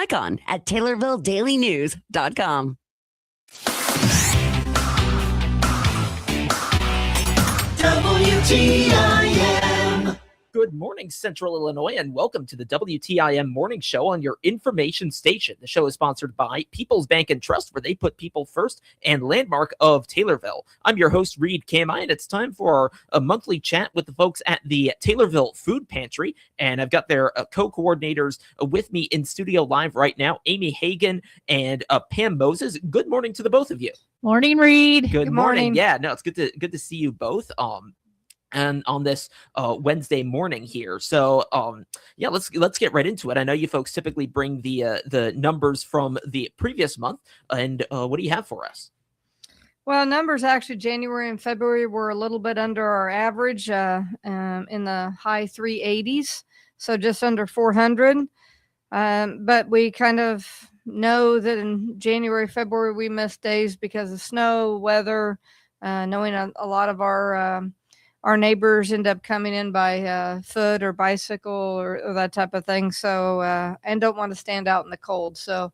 icon at TaylorvilleDailyNews.com. WTIM. Good morning, Central Illinois, and welcome to the WTIM Morning Show on your information station. The show is sponsored by People's Bank and Trust, where they put people first, and Landmark of Taylorville. I'm your host, Reed Kamai, and it's time for a monthly chat with the folks at the Taylorville Food Pantry. And I've got their co-coordinators with me in studio live right now, Amy Hagan and Pam Moses. Good morning to the both of you. Morning, Reed. Good morning. Yeah, no, it's good to see you both. And on this Wednesday morning here. So yeah, let's get right into it. I know you folks typically bring the numbers from the previous month, and what do you have for us? Well, numbers actually January and February were a little bit under our average in the high 380s, so just under 400. But we kind of know that in January, February, we missed days because of snow, weather, knowing a lot of our neighbors end up coming in by foot or bicycle or that type of thing. So, and don't want to stand out in the cold. So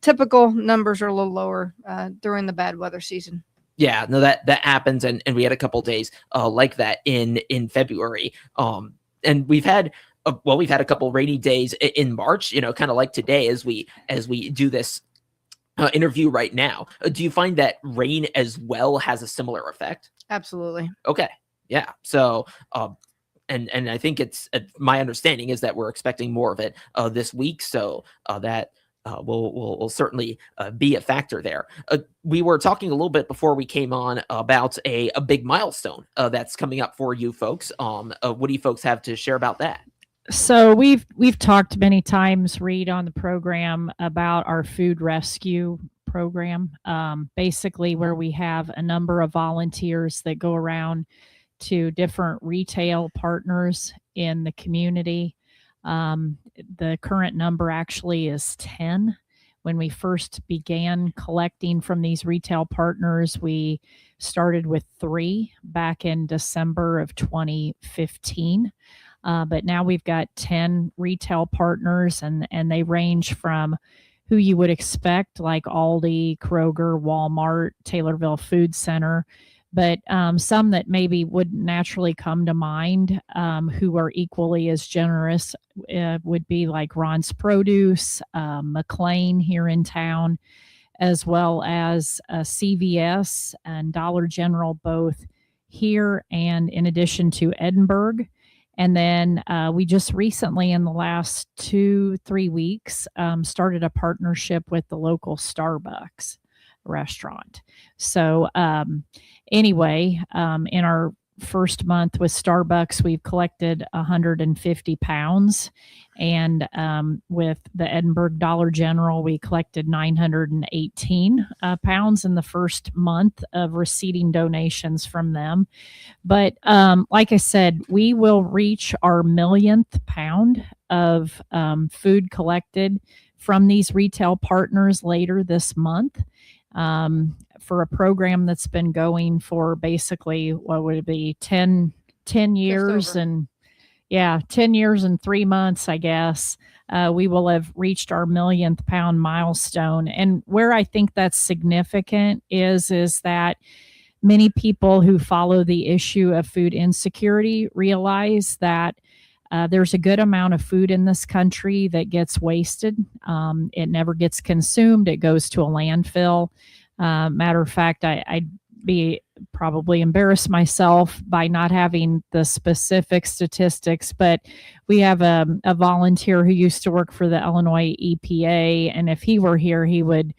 typical numbers are a little lower during the bad weather season. Yeah, no, that happens. And we had a couple days like that in February. And we've had a couple rainy days in March, kind of like today as we do this interview right now. Do you find that rain as well has a similar effect? Absolutely. Okay. Yeah. So, and I think it's my understanding is that we're expecting more of it this week. So that will certainly be a factor there. We were talking a little bit before we came on about a big milestone that's coming up for you folks. What do you folks have to share about that? So we've talked many times, Reed, on the program about our food rescue program, basically where we have a number of volunteers that go around to different retail partners in the community. The current number actually is 10. When we first began collecting from these retail partners, we started with 3 back in December of 2015. But now we've got 10 retail partners, and they range from who you would expect, like Aldi, Kroger, Walmart, Taylorville Food Center, but some that maybe wouldn't naturally come to mind who are equally as generous would be like Ron's Produce, McLean here in town, as well as CVS and Dollar General, both here and in addition to Edinburgh. And then we just recently, in the last 2-3 weeks, started a partnership with the local Starbucks restaurant. So anyway, in our first month with Starbucks, we've collected 150 pounds. And with the Edinburgh Dollar General, we collected 918 pounds in the first month of receiving donations from them. But like I said, we will reach our millionth pound of food collected from these retail partners later this month. For a program that's been going for basically, what would it be, 10 years and 10 years and 3 months, I guess. We will have reached our millionth pound milestone. And where I think that's significant is that many people who follow the issue of food insecurity realize that there's a good amount of food in this country that gets wasted. It never gets consumed. It goes to a landfill. Matter of fact, I'd be probably embarrass myself by not having the specific statistics, but we have a volunteer who used to work for the Illinois EPA, and if he were here, he would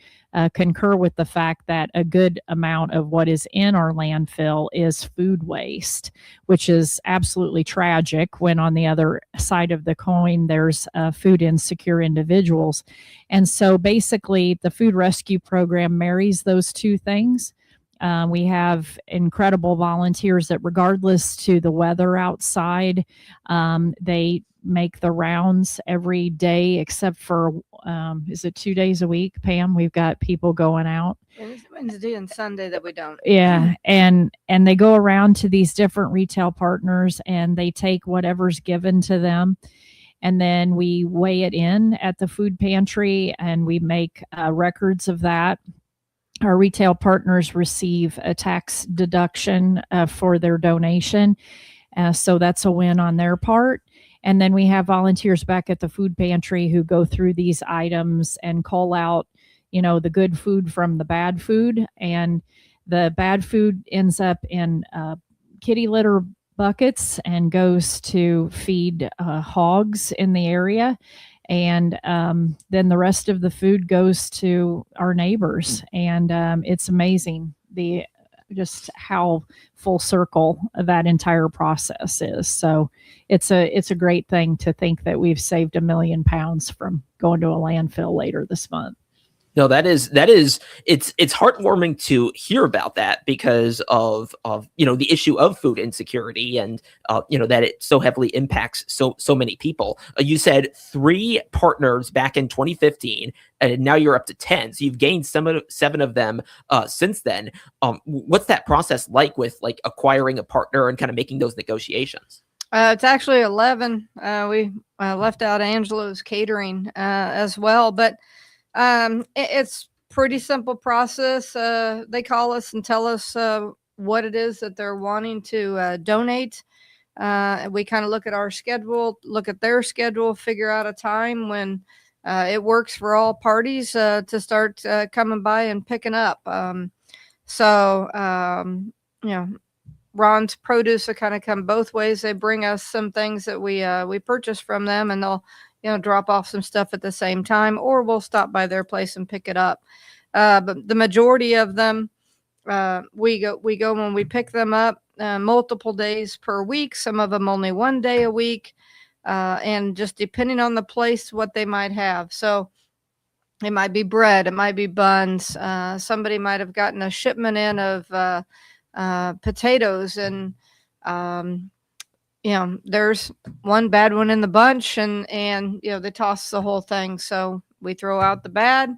concur with the fact that a good amount of what is in our landfill is food waste, which is absolutely tragic when on the other side of the coin there's food insecure individuals. And so basically the food rescue program marries those two things. We have incredible volunteers that, regardless to the weather outside, they make the rounds every day except for, is it 2 days a week, Pam? We've got people going out. It's Wednesday and Sunday that we don't. Yeah, and they go around to these different retail partners and they take whatever's given to them. And then we weigh it in at the food pantry and we make records of that. Our retail partners receive a tax deduction for their donation. So that's a win on their part. And then we have volunteers back at the food pantry who go through these items and call out, the good food from the bad food. And the bad food ends up in kitty litter buckets and goes to feed hogs in the area. And then the rest of the food goes to our neighbors. And it's amazing just how full circle that entire process is. So it's a great thing to think that we've saved 1 million pounds from going to a landfill later this month. No, it's heartwarming to hear about that because of the issue of food insecurity and that it so heavily impacts so many people. You said 3 partners back in 2015, and now you're up to 10. So you've gained 7 of them since then. What's that process like with acquiring a partner and kind of making those negotiations? It's actually 11. We left out Angelo's Catering as well, but it's pretty simple process. They call us and tell us what it is that they're wanting to donate. We kind of look at our schedule, look at their schedule, figure out a time when it works for all parties to start coming by and picking up. Ron's Produce will kind of come both ways. They bring us some things that we purchase from them, and they'll drop off some stuff at the same time, or we'll stop by their place and pick it up. But the majority of them, we go when we pick them up multiple days per week. Some of them only 1 day a week, and just depending on the place, what they might have. So it might be bread, it might be buns. Somebody might have gotten a shipment in of potatoes, and there's one bad one in the bunch, and they toss the whole thing. So we throw out the bad,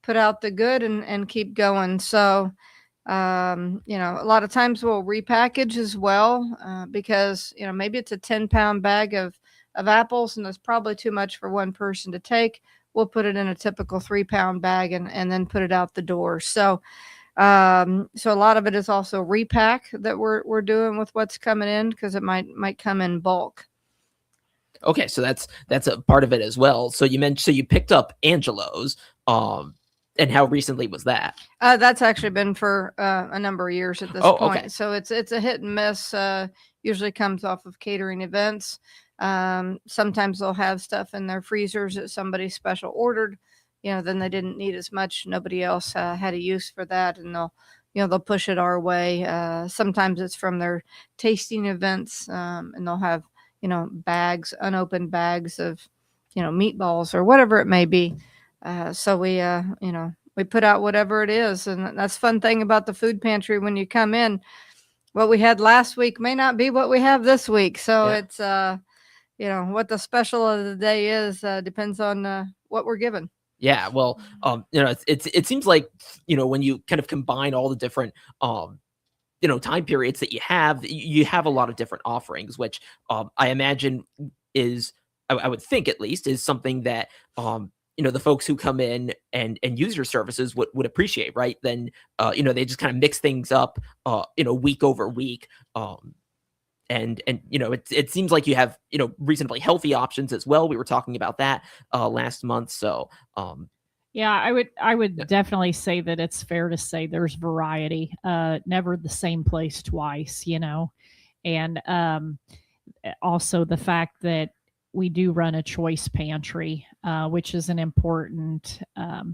put out the good, and keep going. So a lot of times we'll repackage as well, because maybe it's a 10-pound bag of apples, and it's probably too much for one person to take. We'll put it in a typical 3-pound bag and then put it out the door. So a lot of it is also repack that we're doing with what's coming in, because it might come in bulk. Okay, so that's a part of it as well. So you picked up Angelo's, and how recently was that? That's actually been for a number of years at this point. Okay. So it's a hit and miss. Usually comes off of catering events. Sometimes they'll have stuff in their freezers that somebody special ordered. Then they didn't need as much. Nobody else had a use for that, and they'll push it our way. Sometimes it's from their tasting events, and they'll have bags, unopened bags of meatballs or whatever it may be. So we put out whatever it is, and that's fun thing about the food pantry. When you come in, what we had last week may not be what we have this week. So It's what the special of the day is depends on what we're given. Yeah, well, it seems like when you kind of combine all the different time periods that you have a lot of different offerings, which I imagine is, I would think at least, is something that the folks who come in and use your services would appreciate, right? Then they just kind of mix things up week over week. And it seems like you have reasonably healthy options as well. We were talking about that last month. So yeah, I would definitely say that it's fair to say there's variety. Never the same place twice, and also the fact that we do run a choice pantry, which is an important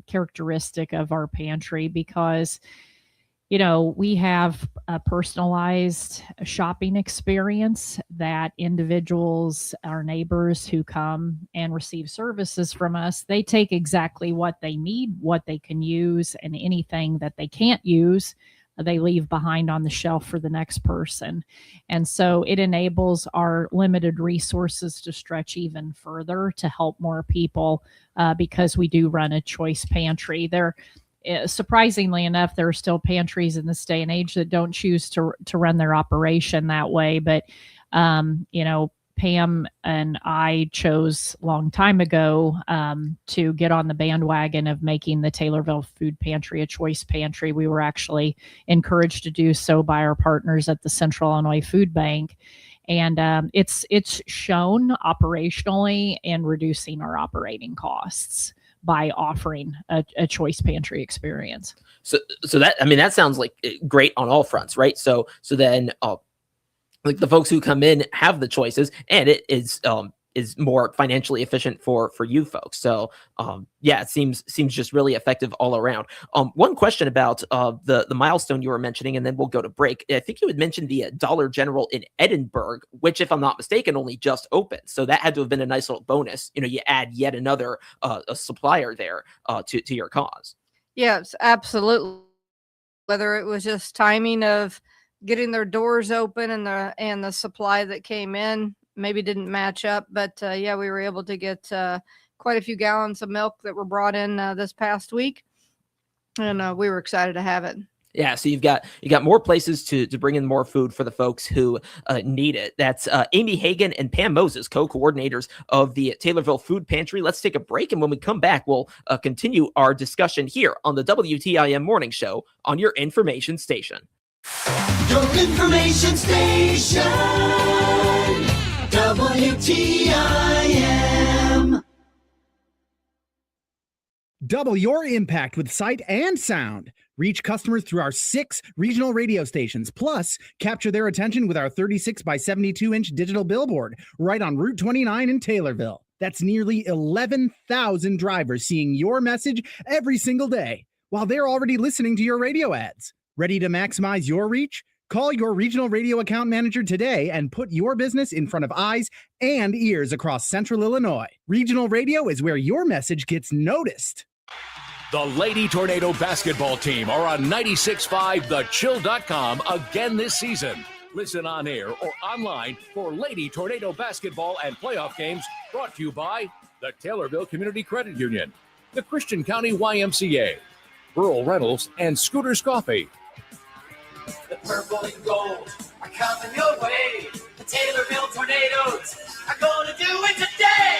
characteristic of our pantry, because we have a personalized shopping experience that individuals, our neighbors who come and receive services from us, they take exactly what they need, what they can use, and anything that they can't use, they leave behind on the shelf for the next person. And so it enables our limited resources to stretch even further to help more people, because we do run a choice pantry. Surprisingly enough, there are still pantries in this day and age that don't choose to run their operation that way. But, Pam and I chose a long time ago to get on the bandwagon of making the Taylorville Food Pantry a choice pantry. We were actually encouraged to do so by our partners at the Central Illinois Food Bank. And it's shown operationally in reducing our operating costs by offering a choice pantry experience. So that, I mean, that sounds like great on all fronts, right? So then, like the folks who come in have the choices, and it is more financially efficient for you folks. So yeah, it seems just really effective all around. One question about the milestone you were mentioning, and then we'll go to break. I think you had mentioned the Dollar General in Edinburgh, which, if I'm not mistaken, only just opened. So that had to have been a nice little bonus. You know, you add yet another a supplier there to your cause. Yes, absolutely. Whether it was just timing of getting their doors open and the supply that came in maybe didn't match up, but yeah, we were able to get quite a few gallons of milk that were brought in this past week, and we were excited to have it. Yeah, so you got more places to bring in more food for the folks who need it. That's Amy Hagan and Pam Moses, co-coordinators of the Taylorville Food Pantry. Let's take a break, and when we come back, we'll continue our discussion here on the WTIM Morning Show on your information station. Your information station, WTIM. Double your impact with sight and sound. Reach customers through our 6 regional radio stations, plus capture their attention with our 36 by 72-inch digital billboard right on Route 29 in Taylorville. That's nearly 11,000 drivers seeing your message every single day while they're already listening to your radio ads. Ready to maximize your reach? Call your regional radio account manager today and put your business in front of eyes and ears across Central Illinois. Regional radio is where your message gets noticed. The Lady Tornado basketball team are on 96.5 thechill.com again this season. Listen on air or online for Lady Tornado basketball and playoff games, brought to you by the Taylorville Community Credit Union, the Christian County YMCA, Burl Reynolds, and Scooters Coffee. The purple and gold are coming your way. The Taylorville Tornadoes are going to do it today.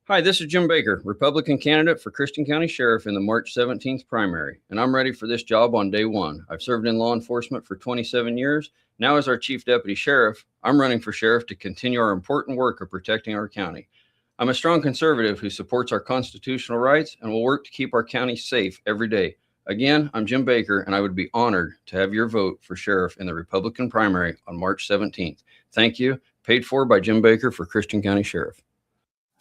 Hi, this is Jim Baker, Republican candidate for Christian County Sheriff in the March 17th primary, and I'm ready for this job on day one. I've served in law enforcement for 27 years. Now, as our Chief Deputy Sheriff, I'm running for sheriff to continue our important work of protecting our county. I'm a strong conservative who supports our constitutional rights and will work to keep our county safe every day. Again, I'm Jim Baker, and I would be honored to have your vote for sheriff in the Republican primary on March 17th. Thank you. Paid for by Jim Baker for Christian County Sheriff.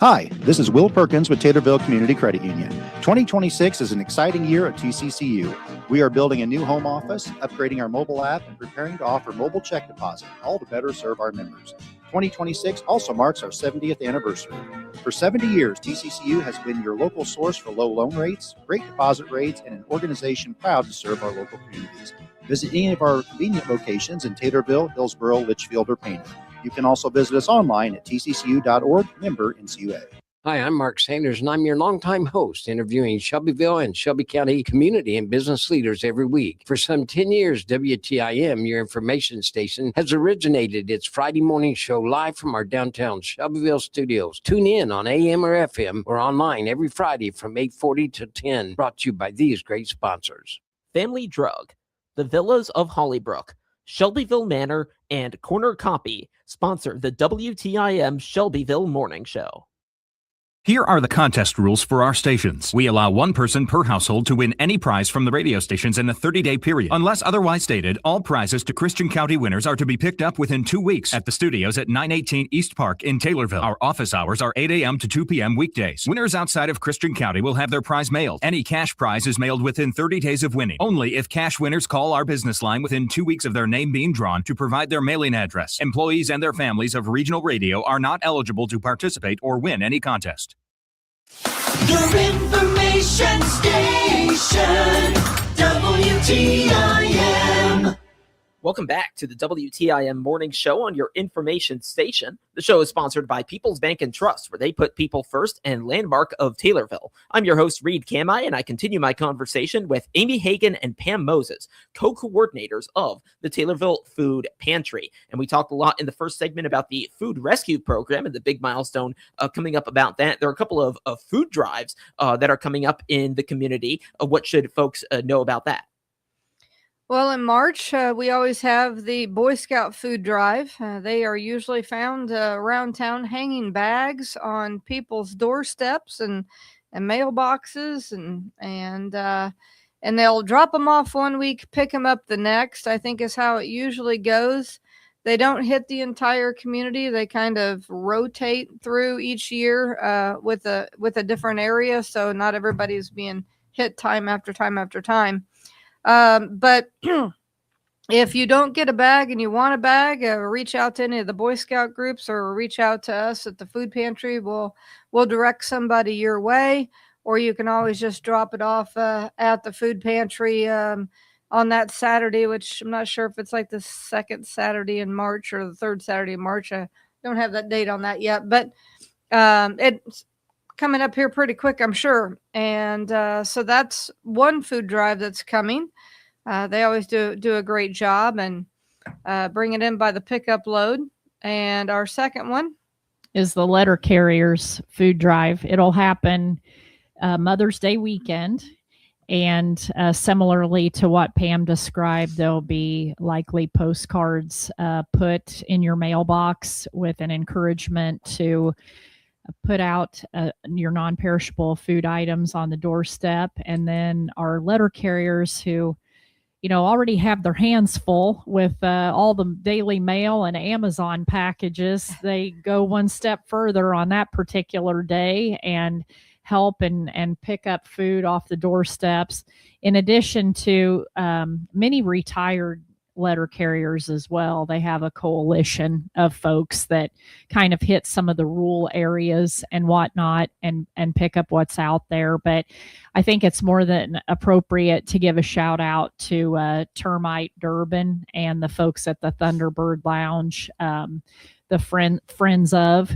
Hi, this is Will Perkins with Taylorville Community Credit Union. 2026 is an exciting year at TCCU. We are building a new home office, upgrading our mobile app, and preparing to offer mobile check deposit, all to better serve our members. 2026 also marks our 70th anniversary. For 70 years, TCCU has been your local source for low loan rates, great deposit rates, and an organization proud to serve our local communities. Visit any of our convenient locations in Taylorville, Hillsboro, Litchfield, or Painter. You can also visit us online at tccu.org, member NCUA. Hi, I'm Mark Sanders, and I'm your longtime host, interviewing Shelbyville and Shelby County community and business leaders every week. For some 10 years, WTIM, your information station, has originated its Friday morning show live from our downtown Shelbyville studios. Tune in on AM or FM or online every Friday from 8:40 to 10, brought to you by these great sponsors. Family Drug, the Villas of Hollybrook, Shelbyville Manor, and Corner Copy sponsor the WTIM Shelbyville Morning Show. Here are the contest rules for our stations. We allow one person per household to win any prize from the radio stations in a 30-day period. Unless otherwise stated, all prizes to Christian County winners are to be picked up within 2 weeks at the studios at 918 East Park in Taylorville. Our office hours are 8 a.m. to 2 p.m. weekdays. Winners outside of Christian County will have their prize mailed. Any cash prize is mailed within 30 days of winning. Only if cash winners call our business line within 2 weeks of their name being drawn to provide their mailing address. Employees and their families of regional radio are not eligible to participate or win any contest. Your information station, WTIM. Welcome back to the WTIM Morning Show on your information station. The show is sponsored by People's Bank and Trust, where they put people first, and Landmark of Taylorville. I'm your host, Reed Kamai, and I continue my conversation with Amy Hagan and Pam Moses, co-coordinators of the Taylorville Food Pantry. And we talked a lot in the first segment about the food rescue program and the big milestone coming up about that. There are a couple of food drives that are coming up in the community. What should folks know about that? Well, in March, we always have the Boy Scout food drive. They are usually found around town hanging bags on people's doorsteps and mailboxes, and they'll drop them off one week, pick them up the next, I think is how it usually goes. They don't hit the entire community. They kind of rotate through each year with a different area, so not everybody's being hit time after time after time. But if you don't get a bag and you want a bag, reach out to any of the Boy Scout groups or reach out to us at the food pantry. We'll direct somebody your way, or you can always just drop it off at the food pantry on that Saturday, which I'm not sure if it's like the second Saturday in March or the third Saturday in March. I don't have that date on that yet, but it's coming up here pretty quick, I'm sure. And so that's one food drive that's coming. They always do a great job and bring it in by the pickup load. And our second one is the letter carriers food drive. It'll happen Mother's Day weekend. And similarly to what Pam described, there'll be likely postcards put in your mailbox with an encouragement to put out your non-perishable food items on the doorstep. And then our letter carriers who, already have their hands full with all the daily mail and Amazon packages, they go one step further on that particular day and help and pick up food off the doorsteps, in addition to many retired letter carriers as well. They have a coalition of folks that kind of hit some of the rural areas and whatnot and pick up what's out there. But I think it's more than appropriate to give a shout out to Termite Durban and the folks at the Thunderbird Lounge, the friends of,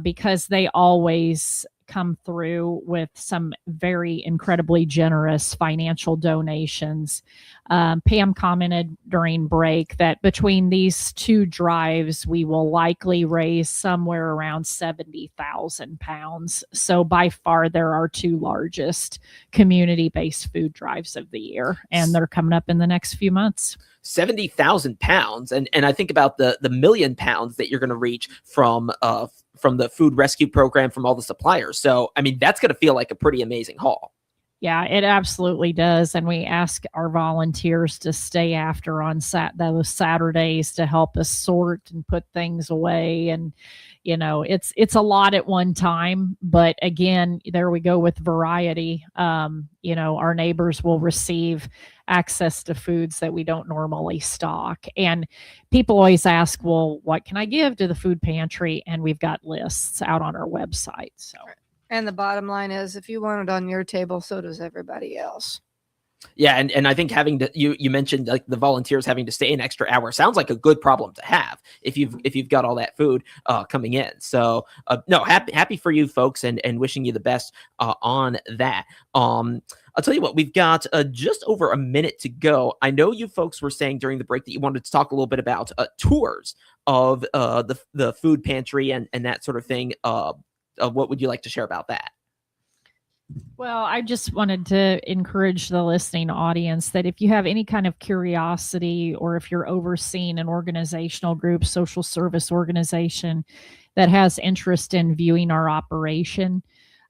because they always come through with some very incredibly generous financial donations. Pam commented during break that between these two drives, we will likely raise somewhere around 70,000 pounds. So by far, there are two largest community-based food drives of the year, and they're coming up in the next few months. 70,000 pounds. And I think about the 1 million pounds that you're going to reach from the food rescue program from all the suppliers. So, I mean, that's going to feel like a pretty amazing haul. Yeah, it absolutely does. And we ask our volunteers to stay after on those Saturdays to help us sort and put things away. And, it's a lot at one time. But again, there we go with variety. Our neighbors will receive access to foods that we don't normally stock. And people always ask, well, what can I give to the food pantry? And we've got lists out on our website. So. And the bottom line is, if you want it on your table, so does everybody else. Yeah, and I think having to you mentioned like the volunteers having to stay an extra hour sounds like a good problem to have if you've got all that food coming in. So no, happy for you folks and wishing you the best on that. I'll tell you what, we've got just over a minute to go. I know you folks were saying during the break that you wanted to talk a little bit about tours of the food pantry and that sort of thing. What would you like to share about that? Well, I just wanted to encourage the listening audience that if you have any kind of curiosity, or if you're overseeing an organizational group, social service organization that has interest in viewing our operation,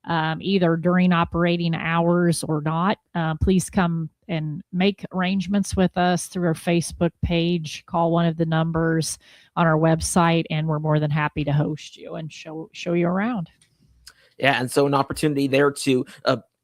either during operating hours or not, please come and make arrangements with us through our Facebook page, call one of the numbers on our website, and we're more than happy to host you and show you around. Yeah, and so an opportunity there to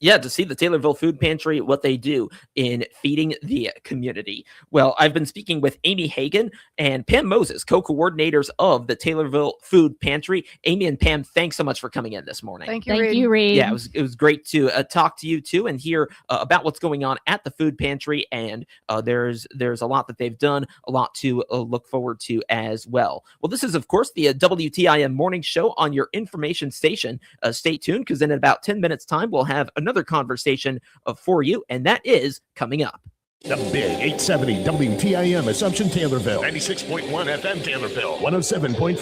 Yeah, to see the Taylorville Food Pantry, what they do in feeding the community. Well, I've been speaking with Amy Hagan and Pam Moses, co-coordinators of the Taylorville Food Pantry. Amy and Pam, thanks so much for coming in this morning. Thank you, Thank Reed. you, Reed. Yeah, it was great to talk to you too and hear about what's going on at the food pantry. And there's a lot that they've done, a lot to look forward to as well. Well, this is, of course, the WTIM morning show on your information station. Stay tuned, because in about 10 minutes time, we'll have another conversation for you, and that is coming up. The Big 870 WTIM Assumption Taylorville. 96.1 FM Taylorville. 107.5